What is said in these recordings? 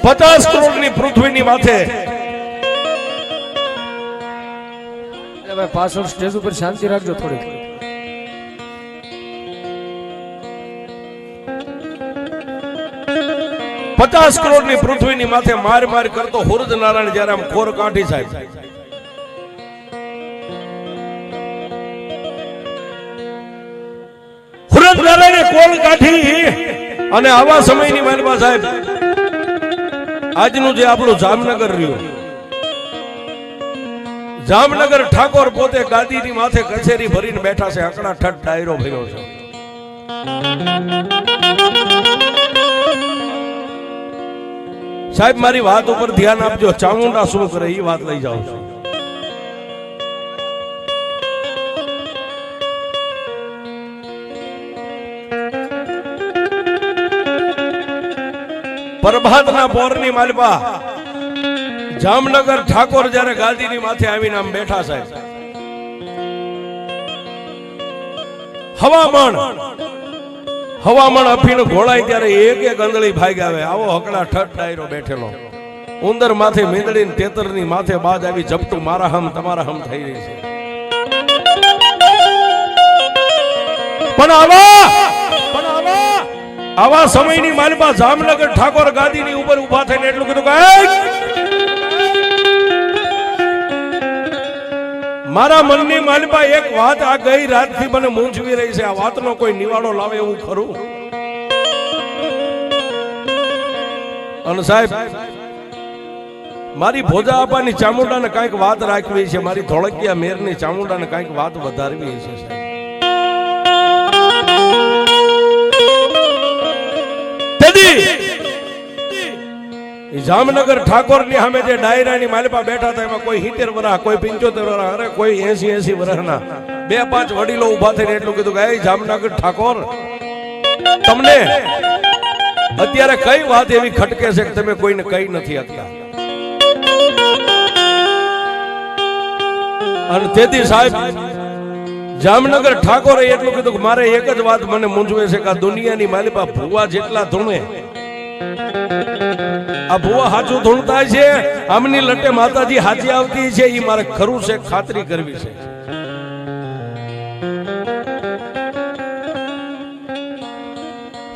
50 કરોડની પૃથ્વીની માથે પાછળ સ્ટેજ ઉપર શાંતિ રાખજો થોડી. પચાસ કરોડની પૃથ્વીની માથે માર માર કરતો હુરદ નારાયણ જ્યારે આમ ખોર કાઢી સાહેબ હુરદ નારાયણે કોલ કાઢી અને આવા સમયની માલપા સાહેબ આજનું જે આપણું જામનગર રહ્યું, જામનગર ઠાકોર પોતે ગાદીની માથે કચેરી ભરીને બેઠા છે, આકડા ઠઠ ડાયરો ભર્યો છે. સાહેબ મારી વાત ઉપર ધ્યાન આપજો, ચામુંડા શું કરે એ વાત લઈ જાઉં છું. પ્રભાતના પોરની માલપા જામનગર ઠાકોર જ્યારે ગાદીની માથે આવીને આમ બેઠા સાહેબ, હવામણ અફીણ ઘોળાય ત્યારે એક એક અંદળી ભાગ આવે. આવો હકડા ઠઠ ડાયરો બેઠેલો, ઉંદર માથે મીંદડી ને તેતરની માથે બાજ આવી ઝપટું મારા હમ તમારા હમ થઈ રહી છે. પણ આવા સમયની માલપા જામનગર ઠાકોર ગાદીની ઉપર ઉભા થઈને એટલું કીધું કે મારા મનની માલપા એક વાત આ ગઈ રાતથી મને મૂંઝવી રહી છે, આ વાતનો કોઈ નિવાડો લાવે એવું ખરું? અને સાહેબ મારી ભોજા આપાની ચામુંડાને કાંઈક વાત રાખવી છે, મારી ધોળકિયા મેરની ચામુંડાને કાંઈક વાત વધારવી છે. જામનગર ઠાકોર ની સામે જે ડાયરાની માલપા બેઠા હતા એમાં કોઈ 70 વર્ષ, કોઈ 75 વર્ષ, અરે કોઈ 80 વર્ષના 2-5 વડીલો ઉભા થઈને એટલું કીધું કે જામનગર ઠાકોર તમને અત્યારે કઈ વાત એવી ખટકે છે કે તમે કોઈને કઈ નથી શકતા? અને તેથી સાહેબ જામનગર ઠાકોરે એટલું કીધું કે મારે એક જ વાત મને મૂંઝવે છે કે આ દુનિયાની માલપા ભુવા જેટલા ધૂણે, આ ભુવા હાચું ધૂણતા છે, આમની લટે માતાજી હાચી આવતી છે, એ મારે ખરું છે ખાતરી કરવી છે.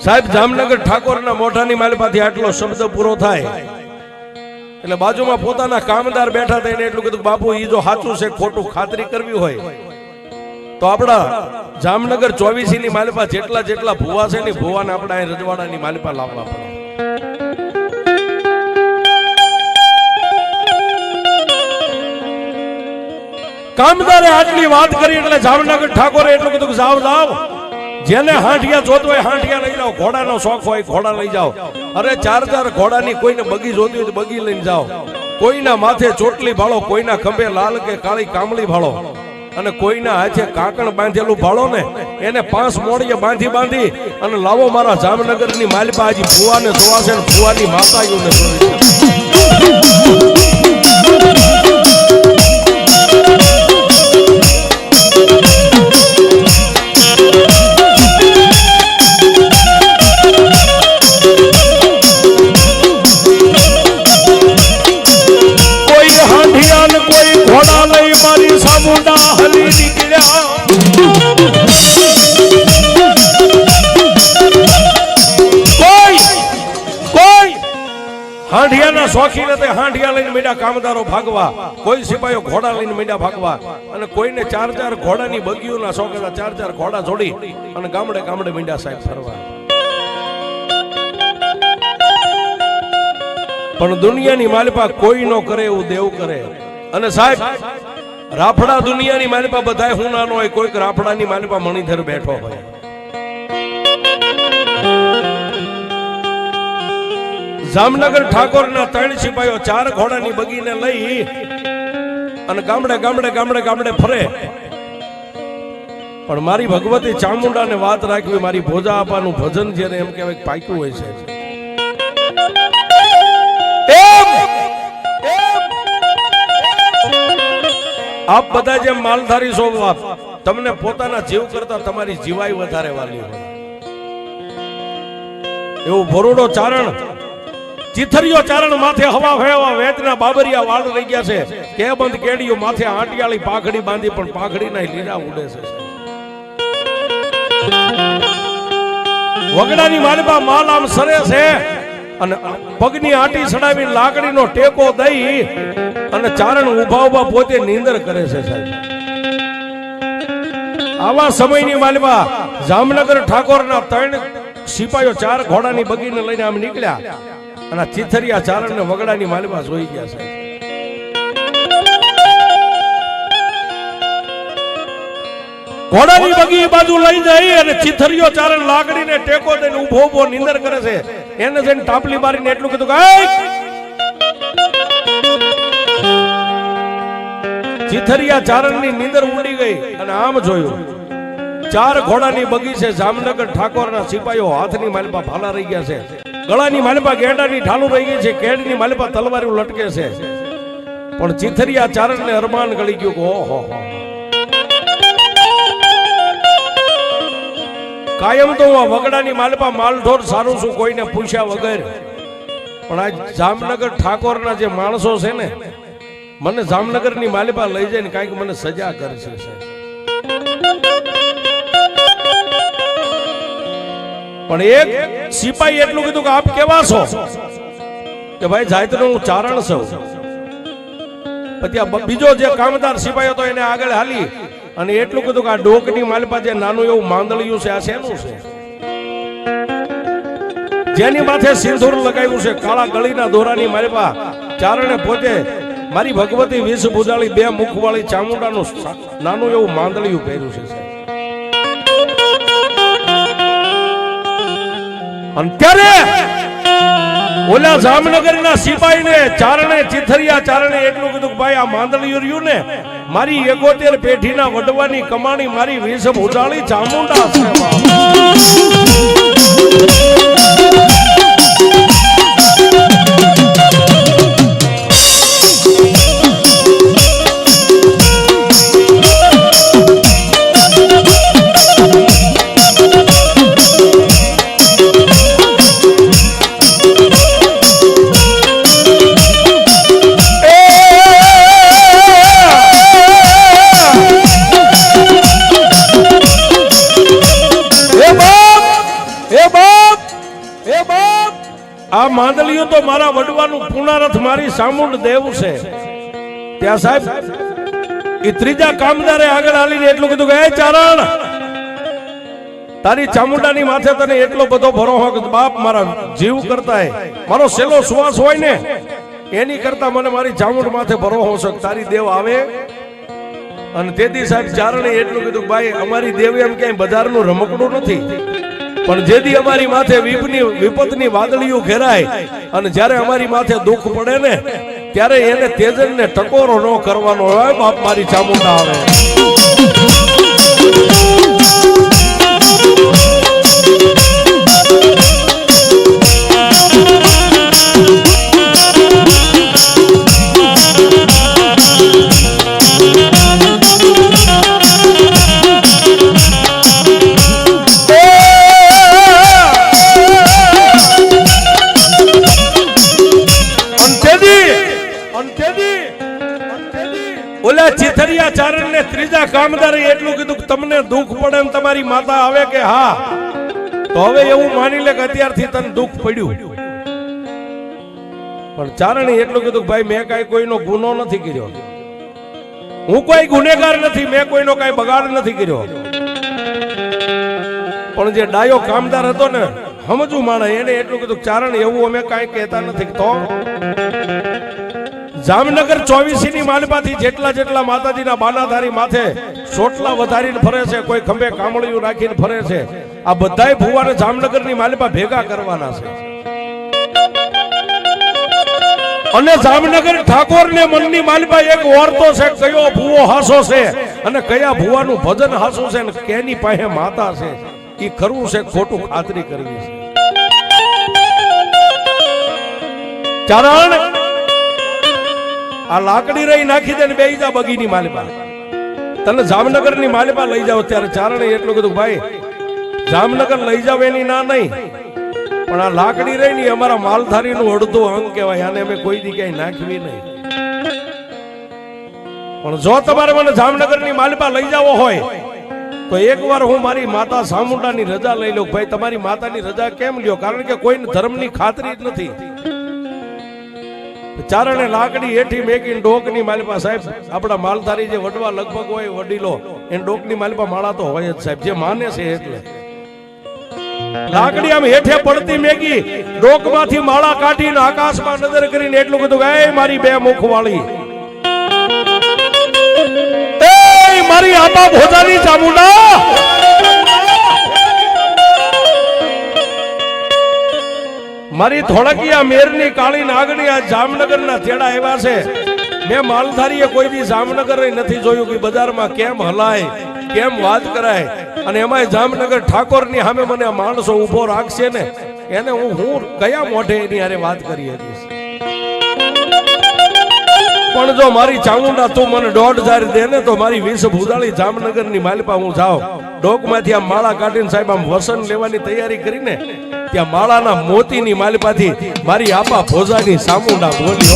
સાહેબ જામનગર ઠાકોરના મોઢાની માલપાથી આટલો શબ્દ પૂરો થાય એટલે બાજુમાં પોતાના કામદાર બેઠા થઈને એટલું કીધું બાપુ ઈ જો સાચું છે ખોટું ખાતરી કરવી હોય તો આપણા જામનગર 24 ની માલપા જેટલા ભુવા છે ને ભુવાને આપણા અહીં રજવાડાની માલપા લાવવા પડે. કામદારે આટલી વાત કરી એટલે જામનગર ઠાકોરે એટલું કીધું કે જાવ જેને હાંઠિયા જોતો હોય હાંઠિયા લઈ જાઓ, ઘોડાનો શોખ હોય ઘોડા લઈ જાઓ, અરે 4 ઘોડાની કોઈને બગી જોતી હોય તો બગી લઈને જાઓ, કોઈના માથે ચોટલી ભાળો, કોઈના ખંભે લાલ કે કાળી કામળી ભાળો, અને કોઈના હાથે કાકણ બાંધેલું ભાળો ને એને 5 મોડીએ બાંધી અને લાવો મારા જામનગરની માલપા આજે ભુવાને જોવાશે ને ભુવાની માતાઓને જોવાશે. હાંડિયાના શોખીન હતા, હાંડિયા લઈને મીડા કામદારો ભાગવા, કોઈ સિપાહીઓ ઘોડા લઈને મીડા ભાગવા, અને કોઈને 4 ઘોડાની બગીઓના શોખ હતા, 4 ઘોડા જોડી અને ગામડે મીડા સાહેબ ફરવા. પણ દુનિયાની માલપા કોઈ નો કરે એવું દેવ કરે. અને સાહેબ રાફડા દુનિયાની માલપા બધાય હું નાનો હોય, કોઈક રાફડાની માલપા મણિધર બેઠો હોય. જામનગર ઠાકોરના 3 સિપાહીઓ 4 ઘોડાની બગીને લઈ અને ગામડે ફરે. પણ મારી ભગવતી ચામુંડાને વાત રાખવી, મારી ભોજા આપાનું ભજન જેને એમ કહેવાય પાક્યું હોય છે. આપ બધા જેમ માલધારી છો, તમને પોતાના જીવ કરતા તમારી જીવાઈ વધારે વાલી હોય. એવું ભરૂડો ચારણ ચીથરીઓ ચારણ માથે હવા ફેવા વેચના બાબરિયા વાળ રહી ગયા છે કે બંધ કેડીઓ માથે આંટિયાળી પાઘડી બાંધી પણ પાઘડીના લીલા ઉડે છે વગડાની માલપા માલ આમ સરે છે અને પગની આંટી સડાવી લાકડીનો ટેકો દઈ અને ચારણ ઉભા ઉભા પોતે નીંદર કરે છે સાહેબ આવા સમયની માલપા જામનગર ઠાકોરના 3 સિપાહીઓ 4 ઘોડાની બગીને લઈને આમ નીકળ્યા અને ચીથરિયા ચારણ ને વગડાની માલપા જોઈ ગયા છે ઘોડાની બગી બાજુ લઈ જઈ અને ચીથરિયો ચારણ લાકડીને ટેકો દઈને ઉભો ઉભો નીંદર કરે છે એને જઈને ટાપલી મારીને એટલું કીધું કે ચીથરિયા ચારણની નીંદર ઉડી ગઈ અને આમ જોયું 4 ઘોડાની બગી છે જામનગર ઠાકોરના સિપાહીઓ હાથની માલપા ભાલા રહી ગયા છે ગળાની માલપા ગેંડાની ઢાલું રહી ગઈ છે કેડની માલપા તલવારી લટકે છે પણ ચીથરિયા ચારણને અરમાન ગળી ગયું કે ઓહો કાયમ તો હું વગડાની માલપા માલઢોર સારું છું કોઈને પૂછ્યા વગર પણ આ જામનગર ઠાકોરના જે માણસો છે ને મને જામનગરની માલપા લઈ જઈને કાંઈક મને સજા કરશે પણ એક સિપાહી એટલું કીધું કે આપ કેવા છો કે ભાઈ જાયતનો હું ચારણ છું પછી બીજો જે કામદાર સિપાહી હતો એને આગળ હાલી અને એટલું કીધું કે આ ડોકની માલપા જે નાનું એવું માંદળિયું છે આ શેનું છે જેની માથે સિંદૂર લગાવ્યું છે કાળા ગળીના દોરાની માલપા ચારણે પોતે મારી ભગવતી વિષ ભુજાળી 2 મુખવાળી ચામુંડાનું નાનું એવું માંદળિયું પહેર્યું છે અને ત્યારે ઓલા જામનગરના સિપાહીને ચારણે ચીથરિયા ચારણે એટલું કીધું કે ભાઈ આ માંદળિયું રહ્યું ને મારી 71 પેઢીના વડવાની કમાણી મારી વિષ ભુજાળી ચામુંડા છે આ માંદલિયું તો મારા વડવાનું પુનરથ મારી સામુંડ દેવ છે ત્યાં સાહેબ એ ત્રીજા કામદારે આગળ આલીને એટલું કીધું કે એ ચારણ તારી ચામુંડાની માથે તને એટલો બધો ભરોસો કે બાપ મારા જીવ કરતા મારો સેલો શ્વાસ હોય ને એની કરતા મને મારી ચામુંડ માથે ભરોસો છે તારી દેવ આવે અને તેથી સાહેબ ચારણે એટલું કીધું ભાઈ અમારી દેવ એમ ક્યાંય બજારનું રમકડું નથી પણ જેથી અમારી માથે વિપતની વાદળીઓ ઘેરાય અને જ્યારે અમારી માથે દુઃખ પડે ને ત્યારે એને તેજનને ટકોરો ન કરવાનો હોય બાપ મારી ચામુંડા આવે ઓલા ચીથરિયા ચારણ ને ત્રીજા કામદારે એટલું કીધું કે તમને દુઃખ પડે એમ તમારી માતા આવે કે હા તો હવે એવું માની લે કે અત્યારથી તને દુઃખ પડ્યું પણ ચારણે એટલું કીધું કે ભાઈ મેં કાંઈ કોઈનો ગુનો નથી કર્યો હું કોઈ ગુનેગાર નથી મેં કોઈનો કાંઈ બગાડ નથી કર્યો પણ જે ડાયો કામદાર હતો ને સમજુ માણે એને એટલું કીધું ચારણ એવું અમે કાંઈ કહેતા નથી તો જામનગર 24 ની માલપાથી જેટલા માતાજીના બાનાધારી માથે સોટલા વધારીને ફરે છે કોઈ ખંભે કામળિયું રાખીને ફરે છે આ બધાય ભુવાને જામનગરની માલપા ભેગા કરવાના છે અને જામનગર ઠાકોરને મનની માલપા એક ઓરતો છે કયો ભુવો હાસો છે અને કયા ભુવાનું ભજન હાસું છે અને કેની પાસે માતા છે ઈ કરવું છે ખોટું ખાતરી કરવી છે ચારણ આ લાકડી રહી નાખી દે ને બેહી જા બગીની માલપા તને જામનગરની માલપા લઈ જાવ ત્યારે ચારણે એટલું કીધું ભાઈ જામનગર લઈ જાવ એની ના નહીં પણ આ લાકડી રહી ને અમારા માલધારીનું અડધું અંગ કહેવાય, આને અમે કોઈ દી ક્યાંય નાખવી નહીં. પણ જો તમારે મને જામનગરની માલિપા લઈ જવો હોય તો એકવાર હું મારી માતા ચામુંડાની રજા લઈ લઉં. ભાઈ તમારી માતાની રજા કેમ લ્યો? કારણ કે કોઈને ધર્મની ખાતરી જ નથી. ચારણે લાકડી હેઠી મેકીને ડોકની માલિપા સાહેબ આપણા માલધારી જે વડવા લગભગ હોય વડીલો એને ડોકની માલિપા માળા તો હોય જ સાહેબ, જે માને છે એટલે. લાકડી આમ હેઠે પડતી મેકી ડોકમાંથી માળા કાઢીને આકાશમાં નજર કરીને એટલું કીધું કે એ મારી બે મુખ વાળી, એ મારી આબા ભોજાની ચામુંડા, મારી ધોળકિયા મેરની કાળી નાગણી આ જામનગરના તેડા એવા છે. મેં માલધારીએ કોઈ દી જામનગર નથી જોયું કે બજારમાં કેમ હલાય કેમ વાત કરાય. અને એમાંય જામનગર ઠાકોરની સામે મને માણસો ઉભો રાખશે ને એને હું કયા મોઢે એની હારે વાત કરી હતી. પણ જો મારી ચામુંડા તું મને 1,500 દે ને તો મારી 20 ભૂદાળી જામનગરની માલિપા હું જાઉં. ડોકમાંથી આમ માળા કાઢીને સાહેબ આમ વસન લેવાની તૈયારી કરીને ત્યાં માળાના મોતીની માલિપાથી મારી આપા ભોજાની ચામુંડા બોલી.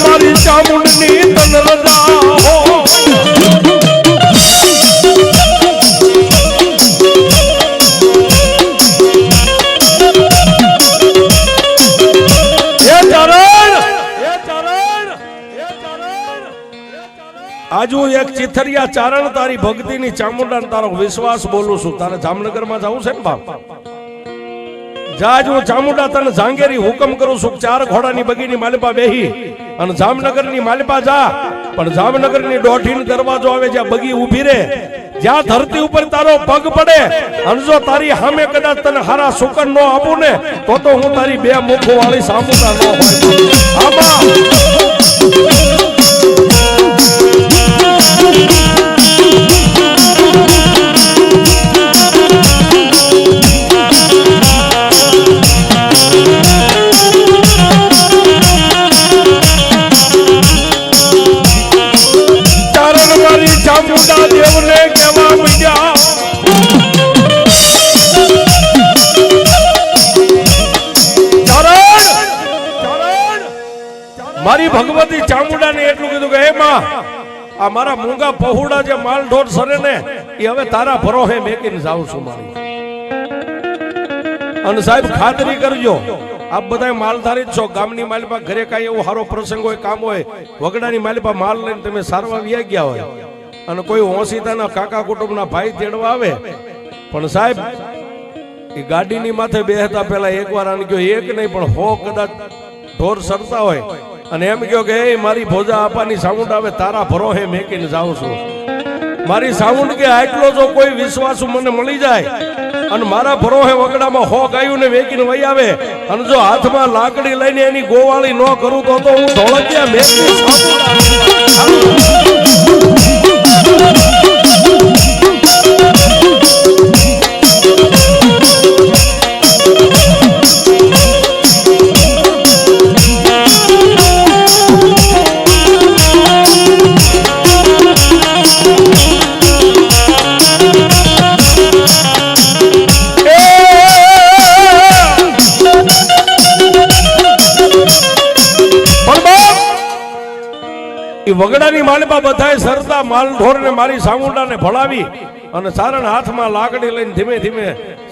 મારી ચામુંડની તન રજા હો, આજુ એક ચિથરિયા ચારણ તારી ભક્તિની ચામુંડા તારો વિશ્વાસ બોલું છું. તારે જામનગરમાં જવું છે ને બાપ, જાજ હું ચામુંડા તને જાંગેરી હુકમ કરું છું. 4 ઘોડાની બગીની માલિપા બેહી અને જામનગરની માલિપા જા. પણ જામનગરની દોઢીનો દરવાજો આવે જ્યાં બગી ઊભી રહે, જ્યાં ધરતી ઉપર તારો પગ પડે અને જો તારી સામે કદાચ તને હારા સુકન નો આપું ને તો હું તારી 2 મુખ વાળી ચામુંડા નો હોય. આમાં ચામુંડા દેવને કેવા મળ્યા, મારી ભગવતી ચામુંડાને એટલું કીધું કે હે માં, આ મારા મૂંગા પહોળા જે માલ ઢોર સરે ને એ હવે તારા ભરોહે મેકીને જાઉં છું મારી. અને સાહેબ ખાતરી કરજો, આપ બધા માલધારી જ છો. ગામની માલિપા ઘરે કાંઈ એવો સારો પ્રસંગ હોય કામ હોય વગડાની માલિપા માલ લઈને તમે સારવા વ્યા ગયા હોય અને કોઈ ઓસીતાના કાકા કુટુંબના ભાઈ તેડવા આવે, પણ સાહેબ એ ગાડીની માથે બેહતા પહેલા એકવાર આને કયો એક નહીં પણ 100 કદાચ ઢોર સરતા હોય અને એમ કયો કે એ મારી ભોજા આપાની સાઉન્ડ આવે તારા ભરોહે મેકીને જાઉં છું. મારી સાઉન્ડ કે આટલો જો કોઈ વિશ્વાસુ મને મળી જાય અને મારા ભરોહે વગડામાં 100 ગાયું ને વેકીને વહી આવે અને જો હાથમાં લાકડી લઈને એની ગોવાળી ન કરું તો હું ધોળકિયા મેકીને વગડાની માલિપા બધાય સરતા માલ ઢોરને મારી ચામુંડાને ભળાવી અને ચારણ હાથમાં લાકડી લઈને ધીમે ધીમે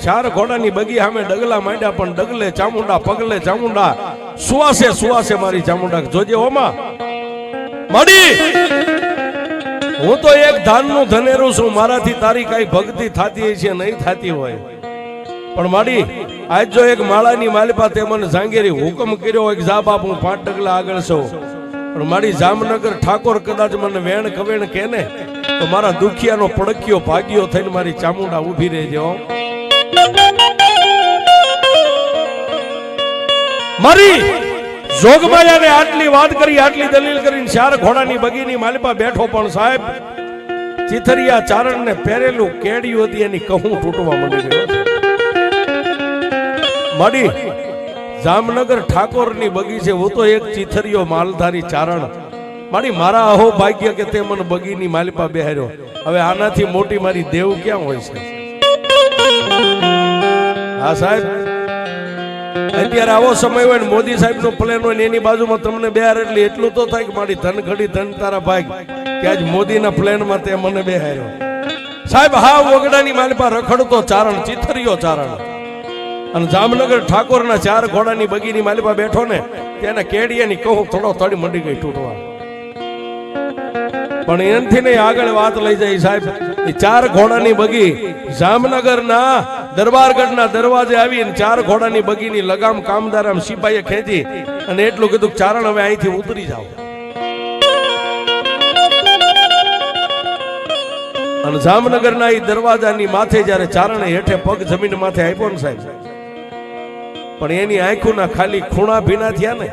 4 ઘોડાની બગી સામે ડગલા માંડ્યા. પણ ડગલે ચામુંડા પગલે ચામુંડા સુવાસે સુવાસે મારી ચામુંડા જોજે ઓમાં મડી. હું તો એક ધાનનું ધનેરું છું, મારાથી તારી કઈ ભક્તિ થતી છે નહીં થતી હોય, પણ માડી આજ જો એક માળાની માલિપા તે મને જાંગેરી હુકમ કર્યો હોય કે જા બાપ હું 5 ડગલા આગળ છું, પણ મારી જામનગર ઠાકોર કદાચ મને વેણ કવેણ કે ને તો મારા દુખિયાનો પડક્યો ભાગ્યો થઈને મારી ચામુંડા ઊભી રહેજો. મારી જોગમાયાને આટલી વાત કરી, આટલી દલીલ કરીને ચાર ઘોડાની બગીની માલિપા બેઠો, પણ સાહેબ ચિથરિયા ચારણને પહેરેલું કેડિયું હતી એની કહું તૂટવા માંડી ગયો. માડી જામનગર ઠાકોરની બગી છે, હું તો એક ચિથરિયો માલધારી ચારણ. મારી મારા અહો ભાગ્ય કે તે મને બગીની માલિપા બેહાર્યો. હવે આનાથી મોટી મારી દેવ ક્યાં હોય છે? હા સાહેબ, અત્યારે આવો સમય હોય ને મોદી સાહેબ નો પ્લેન હોય ને એની બાજુમાં તમને બેહાર એટલે એટલું તો થાય કે મારી ધન ઘડી ધન તારા ભાગ કે આજ મોદીના પ્લેનમાં તે મને બેહાર્યો. સાહેબ હા, વગડાની માલિપા રખડતો ચારણ, ચિથરિયો ચારણ. અને જામનગર ઠાકોરના ચાર ઘોડાની બગીની માલિપા બેઠો ને તેના કેડિયાની કહું થોડો તળી મંડી ગઈ તૂટવા. પણ એનથી નહીં આગળ વાત લઈ જાય સાહેબ. એ ચાર ઘોડાની બગી જામનગરના દરબારગઢના દરવાજે આવી અને ચાર ઘોડાની બગીની લગામ કામદારામ સિપાહીએ ખેંચી અને એટલું કીધું ચારણ હવે અહીંથી ઉતરી જાઓ. અને જામનગરના એ દરવાજાની માથે જ્યારે ચારણે હેઠે પગ જમીન માથે આપ્યો ને સાહેબ, પણ એની આંખોના ખાલી ખૂણા ભીના થયા ને,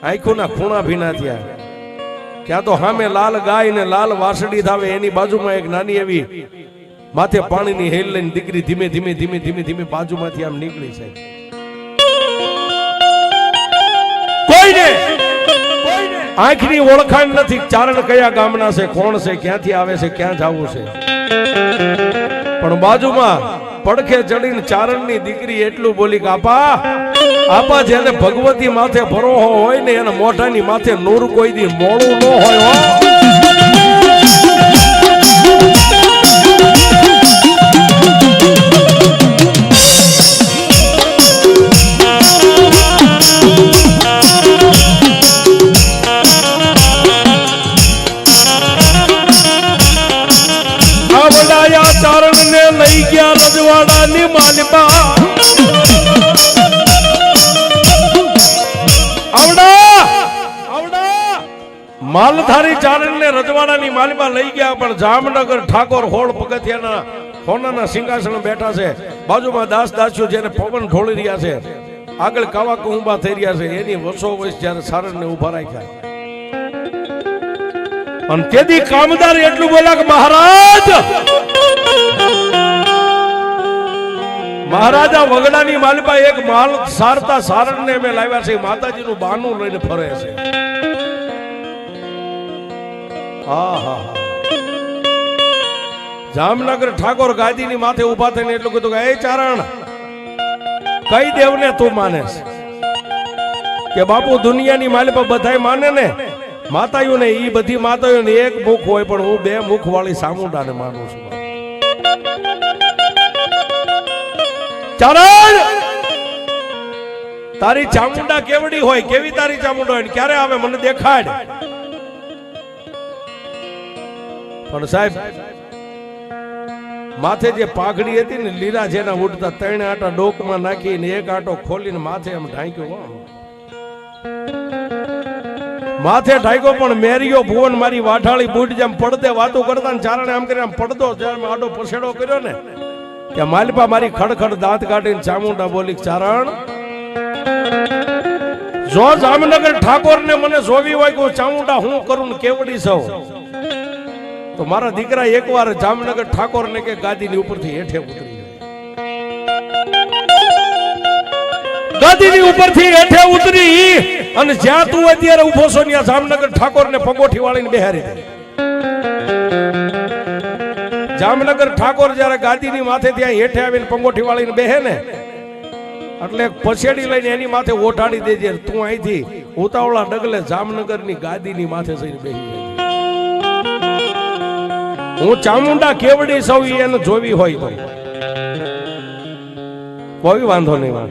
આંખોના ખૂણા ભીના થયા. ક્યાં તો સામે લાલ ગાય ને લાલ વાસડી થાવે, એની બાજુમાં એક નાની એવી માથે પાણીની હેલ લઈને દીકરી ધીમે ધીમે ધીમે ધીમે ધીમે બાજુમાંથી આમ નીકળી છે. કોઈને આંખની ઓળખાણ નથી ચારણ કયા ગામના છે, કોણ છે, ક્યાંથી આવે છે, ક્યાં જવું છે. પણ બાજુમાં પડખે ચડીને ચારણની દીકરી એટલું બોલી કે આપા જેને ભગવતી માથે ભરોહો હોય ને એના મોઢાની માથે નૂર કોઈ દી મોળું ન હોય હો. ચારણને લઈ ગયા રજવાડાની માલિપા. માલધારી ચારણને રજવાડાની માલિપા લઈ ગયા, પણ જામનગર ઠાકોર હોળ પગથિયાના સોનાના સિંહાસન બેઠા છે. બાજુમાં દાસ દાસીઓ જેને પવન ઢોળી રહ્યા છે, આગળ કાવા કુંભા થઈ રહ્યા છે, એની વસો વસ જ્યારે ચારણને ઉભા રાખ્યા. અને તેથી કામદાર એટલું બોલ્યા કે મહારાજા વગડાની માલિપા એક માલ સારતા સારણને અમે લાવ્યા છે, માતાજીનું બાનું લઈને ફરે છે. જામનગર ઠાકોર ગાદીની માથે ઉભા થઈને એટલું કીધું કે એ ચારણ, કઈ દેવને તું માને કે બાપુ દુનિયાની માલિપા બધાય માને ને માતાઓ ને, ઈ બધી માતાઓ ને એક મુખ હોય, પણ હું બે મુખ વાળી સામુંડાને માનું છું. ચારણ, તારી ચામુંડા કેવડી હોય, કેવી તારી ચામુંડા હોય, ક્યારે આવે મને દેખાડ. પણ સાહેબ માથે જે પાઘડી હતી ને લીલા જેના ઉડતા, ત્રણ આટા ડોકમાં નાખીને એક આટો ખોલીને માથે એમ ઢાંક્યો. માથે ઢાંક્યો પણ મેરિયો ભુવન મારી વાઠાળી બુટ જેમ પડદે વાતો કરતા ને ચારણે આમ કરીને પડદો જ્યારે આડો પછેડો કર્યો ને કે માલિપા મારી ખડખડ દાંત કાઢીને ચામુંડા બોલી, ચારણ જો જામનગર ઠાકોર ને મને જોવી હોય કે ચામુંડા હું કરું ને કેવડી સૌ, તો મારા દીકરા એકવાર જામનગર ઠાકોર ને કે ગાદીની ઉપરથી હેઠે ઉતરી જાય. ગાદીની ઉપરથી હેઠે ઉતરી અને જ્યાં તું અત્યારે ઉભો છો ત્યાં જામનગર ઠાકોર ને પગોઠી વાળીને બેહારી દે. જામનગર ઠાકોર જયારે ગાદીની માથે ત્યાં હેઠે આવીને પંગોઠી વાળીને બેહે ને એટલે પછેડી લઈને એની માથે ઓઢાડી દેજે. તું અહીંથી ઉતાવળા ડગલે જામનગરની ગાદીની માથે જઈને બેસી જાય. હું ચામુંડા કેવડી સૌ એને જોવી હોય તો કોઈ વાંધો નહીં.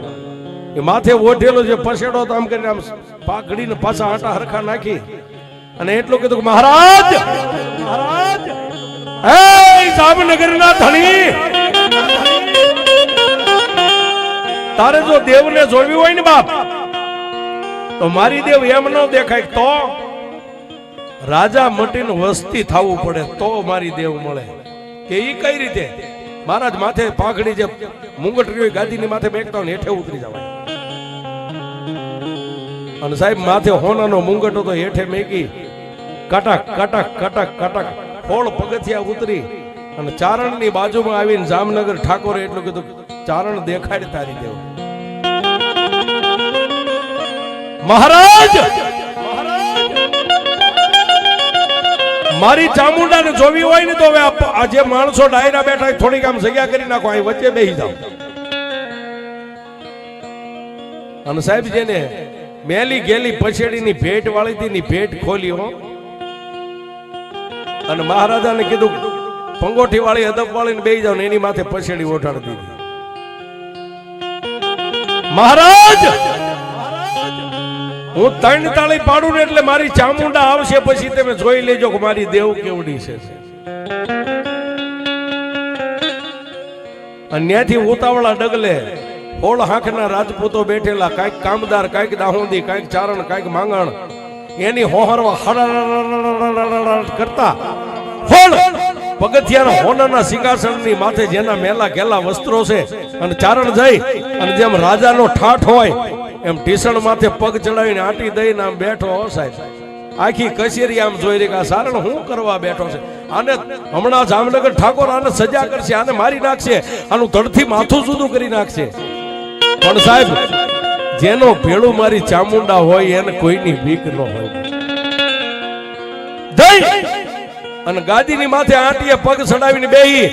એ માથે ઓઢેલો જે પછેડો તો આમ કરીને આમ પાઘડીને પાછા આટા હરખા નાખી અને એટલું કીધું કે મહારાજ જામનગરના ધણી, તારે જો દેવને જોવી હોય ને બાપ તો મારી દેવ એમ ન દેખાય, તો રાજા મટીને વસ્તી થવું પડે તો મારી દેવ મળે. કે ઈ કઈ રીતે? મહારાજ માથે પાઘડી જે મુંગટરી ગાદીની માથે બેઠતા હોય હેઠે ઉતરી જવાય. અને સાહેબ માથે હોનાનો મુંગટો તો હેઠે મેકી કટક કટક કટક કટક ફોળ પગથિયા ઉતરી અને ચારણની બાજુમાં આવીને જામનગર ઠાકોરે એટલું કીધું, ચારણ દેખાડ તારી દેવ. મહારાજ મારી ચામુંડાને જોવી હોય ને તો હવે આ જે માણસો ડાયરા બેઠા થોડીક આમ જગ્યા કરી નાખો, અહીં વચ્ચે બેસી જાઓ. અને સાહેબ જેને મેલી ગેલી પછેડીની ભેટ વાળી હતી ની ભેટ ખોલી હો, અને મહારાજાને કીધું પંગોઠી વાળી હદપ વાળીને બેસી જાવ ને એની માથે પછેડી ઓઠાડી દીધી. મહારાજ હું 3 તાળી પાડું ને એટલે મારી ચામુંડા આવશે, પછી તમે જોઈ લેજો કે મારી દેવ કેવડી છે. અન્યાથી ઉતાવળા ડગલે હોળ હાંખના રાજપૂતો બેઠેલા, કાંઈક કામદાર, કાંઈક દાહોદી, કાંઈક ચારણ, કાંઈક માંગણ, એની હોહરવા કરતા હોળ પગથિયાના હોનાના સિંહાસનની માથે જેના મેલા ગેલા વસ્ત્રો છે, અને ચારણ જઈ અને જેમ રાજાનો ઠાઠ હોય એમ ટીસણ માથે પગ ચડાવીને આટી દઈને આમ બેઠો હો સાહેબ. આખી કચેરી આમ જોઈ રહી કે આ સારણ હું કરવા બેઠો છે, આને હમણાં જામનગર ઠાકોર આને સજા કરશે, આને મારી નાખશે, આનું ધડથી માથું જુદું કરી નાખશે. પણ સાહેબ જેનો ભેળું મારી ચામુંડા હોય એને કોઈની બીક ન હોય. જઈ અને ગાદીની માથે આંટીએ પગ ચડાવીને બેહી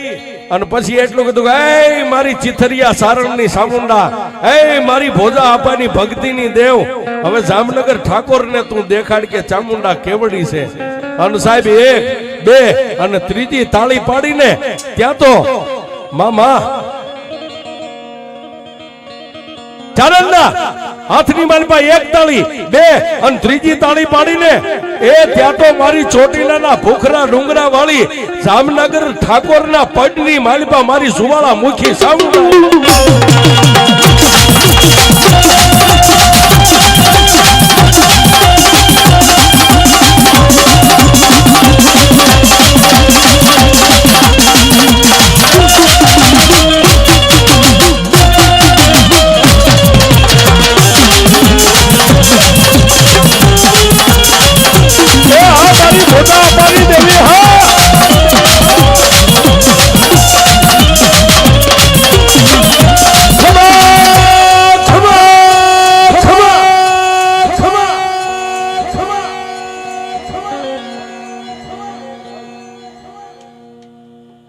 અને પછી એટલું કીધું, એ મારી ચિથરિયા સારણની ચામુંડા, એ મારી ભોજા આપાની ભક્તિની દેવ, હવે જામનગર ઠાકોરને તું દેખાડ કે ચામુંડા કેવડી છે. અને સાહેબ 1 2 અને ત્રીજી તાળી પાડીને ત્યાં તો મામા ચારણના હાથની માલપા 1 તાળી 2 અને ત્રીજી તાળી પાડીને ત્યાં તો મારી ચોટીલાના ભૂખરા ડુંગરા વાળી જામનગર ઠાકોરના પડની માલપા મારી સુવાળા મુખી ચામુંડા.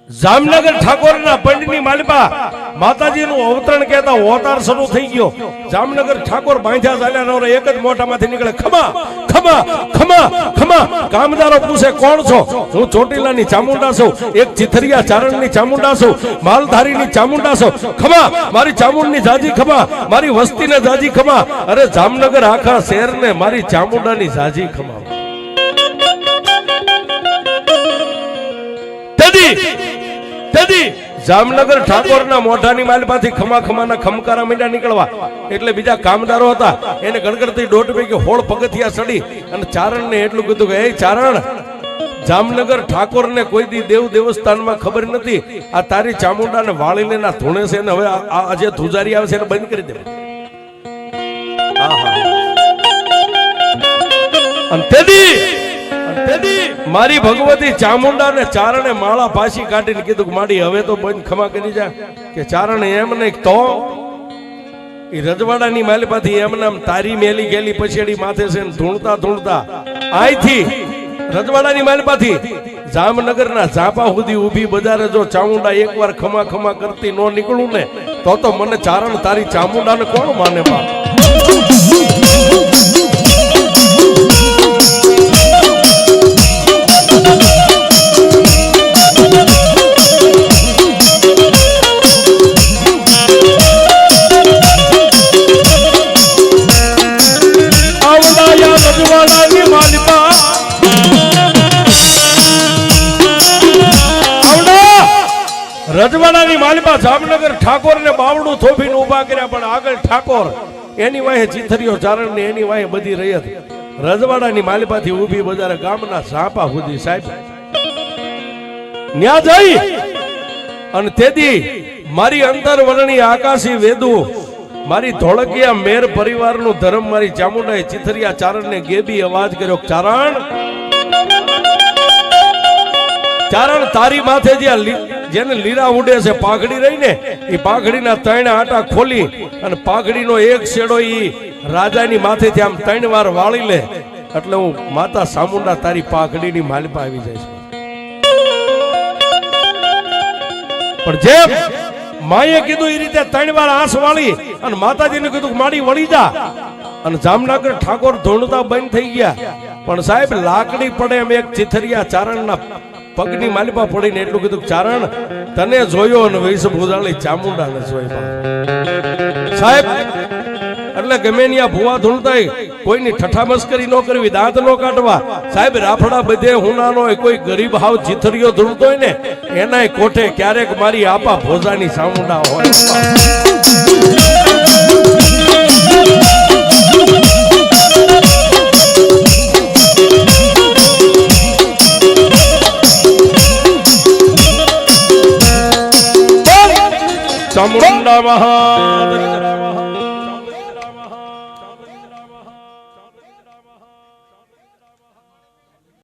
જામનગર ઠાકોરના પંડની માલપા માતાજીનું અવતરણ કહેતા ઓતાર શરૂ થઈ ગયો. જામનગર ઠાકોર બાંધ્યા ચાલ્યા નવરા એક જ મોઢામાંથી નીકળે, ખમા ખમા ખમા ખમા. કામદારો પૂછે કોણ છો? હું ચોટીલાની ચામુંડા છું, એક ચિથરિયા ચારણની ચામુંડા છું, માલધારીની ચામુંડા છું. ખમા મારી ચામુંડની જાજી ખમા, મારી વસ્તીને જાજી ખમા. અરે જામનગર આખા શહેરને મારી ચામુંડાની જાજી ખમા. જામનગર ઠાકોરના મોઢાની માલપાથી ખમા ખમાના ખમકારા મીંડા નીકળવા એટલે બીજા કામદારો હતા એને ગણગણતી દોઢ પૈકી હોળ પગથિયા ચડી અને ચારણને એટલું કીધું કે એ ચારણ, જામનગર ઠાકોરને કોઈ દી દેવ દેવસ્થાનમાં ખબર નથી, આ તારી ચામુંડાને વાળીને ના ધૂણે છે ને હવે આ જે ધુજારી આવે છે એને બંધ કરી દે. મારી ભગવતી ચામુંડા ને ચારણે માળા પાછી કાઢીને કીધું કે માડી હવે તો બંધ ખમા કરી જા. કે ચારણ એમ નહીં તો એ રજવાડાની માલપાથી એમને તારી મેલી ગેલી પછેડી માથે છે ધૂણતા ધૂણતા આઈથી રજવાડાની માલપાથી જામનગરના ઝાપા સુધી ઊભી બજારે જો ચામુંડા એકવાર ખમા ખમા કરતી નો નીકળું ને તો મને ચારણ તારી ચામુંડાને કોણ માને બા. રજવાડાની માલપા જામનગર ઠાકોરને બાવડું થોભીને ઊભા કર્યા, પણ આગળ ઠાકોર એની વાહે ચિથરીઓ ચારણ ને એની વાહે બધી રહી હતી. રજવાડાની માલપાથી ઊભી બજારે ગામના ઝાપા સુધી સાહેબ ન્યા જઈ અને તેથી મારી અંતર વર્ણી આકાશી વેદુ મારી ધોળકિયા મેર પરિવારનું ધર્મ મારી ચામુંડાએ ચિથરિયા ચારણને ગેબી અવાજ કર્યો, ચારણ ચારણ તારી માથે જેને લીરા ઉડે છે પાઘડી રહીને એ પાઘડીના 3 આટા ખોલી અને પાઘડીનો એક શેડો ઈ રાજાની માથેથી આમ 3 વાર વાળી લે એટલે હું માતા ચામુંડા તારી પાઘડીની માલિપા આવી જાય છે. પણ જેમ માએ કીધું એ રીતે 3 વાર આંસ વાળી અને માતાજીને કીધું કે માડી વળી જા અને જામનગર ઠાકોર ધૂણતા બંધ થઈ ગયા. પણ સાહેબ લાકડી પડે એમ એક ચિથરિયા ચારણના પગની માલિપા પડીને એટલું કીધું, ચારણ તને જોયો અને વૈશ ભૂજાળી ચામુંડા ને જોઈ. સાહેબ એટલે ગમે ત્યાં ભૂવા ધૂણતા કોઈની ઠઠા મસ્કરી ન કરવી, દાંત ન કાઢવા. સાહેબ રાફડા બધે હુનાનો હોય, કોઈ ગરીબ હાવ ચિથરિયો ધૂણતો હોય ને એનાય કોઠે ક્યારેક મારી આપા ભોજાની ચામુંડા હોય. ચામુંડા મહાદેવ.